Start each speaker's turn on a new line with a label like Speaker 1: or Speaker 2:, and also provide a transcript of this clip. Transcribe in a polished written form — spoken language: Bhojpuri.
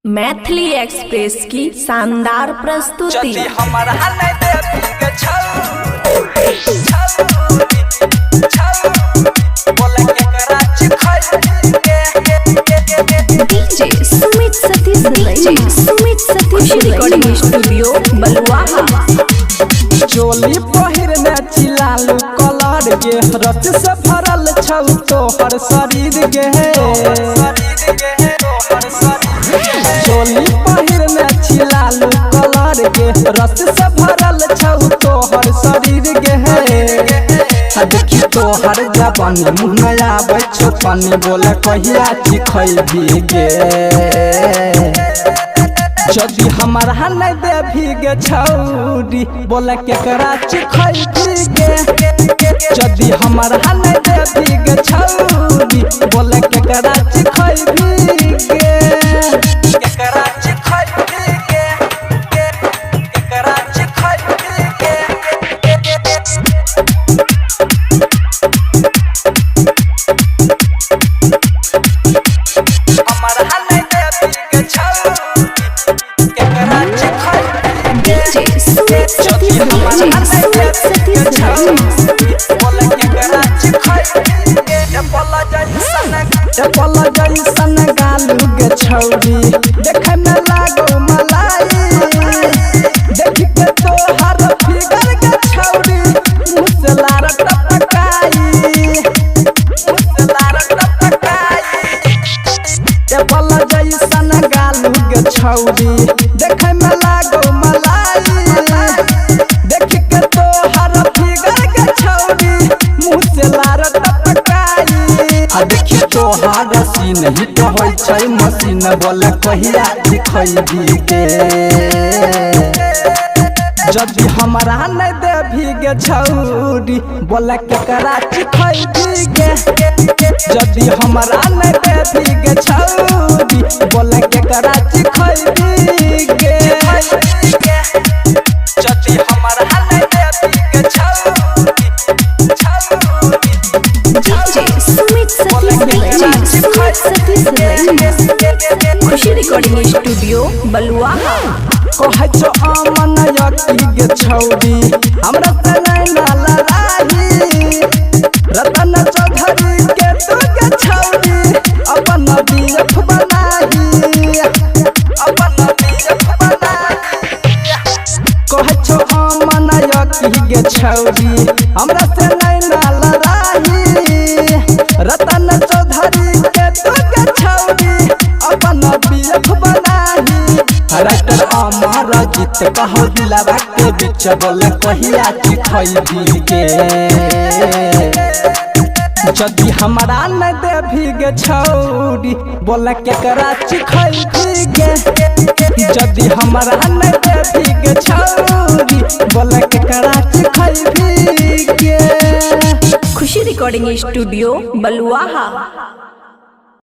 Speaker 1: मैथिली एक्सप्रेस की शानदार प्रस्तुति। DJ Sumit Satish recording studio Baluaha.
Speaker 2: चोली पहिर में चिलालू कलर के रच से भरल छौ तोहर शरीर के। चोली पहिर में चिलालू कलर के रच से भरल छौ तोहर शरीर के। देखी तोहर जवानी मुँह में आबै छौ पानी बोले कहिया चिखैबी गे। जदि हमारा नहीं देवी गे छौरी बोले केकरा चिखैबी गे। जदि हमारा नहीं देवी गे छौरी बोले केकरा चिखैबी गे। केकरा चिखैबी गे, केकरा चिखैबी गे। हमारा नहीं देवी गे छौरी जैसन गालू गे छौरी देखे में लागो मलाई। देख के तोहर फिगर गे छौरी मुसलार टपकाई, मुसलार टपकाई। टेबल जैसन गालू गे छौरी देखे में लागो मलाई। देख के तोहर फिगर गे छौरी मुसलार टपकाई। देखी तोहार सीन हिट होइ छै मशीन बोले कहिया दिखैबी गे। जदि हमारा नहीं देवी गे छौरी बोले केकरा चिखैबी गे। जदि हमारा नहीं देवी गे छौरी बोले केकरा चिखैबी गे। जदि हमारा नहीं देवी गे छौरी
Speaker 1: खुशी रिकॉर्डिंग स्टूडियो बलुआहा।
Speaker 2: कहै छौ अमन यकी गे छौरी हमरा से नहीं ना लड़ाई। रतन चौधरी के तू गे छौरी अपन बीएफ बनाही, अपन बीएफ बनाही। कहै छौ अमन यकी गे छौरी हमरा से नहीं ना लड़ाई। रतन चौधरी के तू गे छौरी अपन बीएफ बनाही। राइटर अमर जीत कहो दिलवा के बीच बोले कहिया चिखैबी गे। जदि हमारा नहीं देवी गे छौरी बोले केकरा चिखैबी गे। जदि हमारा नहीं देवी गे छौरी बोले केकरा चिखैबी गे।
Speaker 1: खुशी रिकॉर्डिंग स्टूडियो बलुआहा।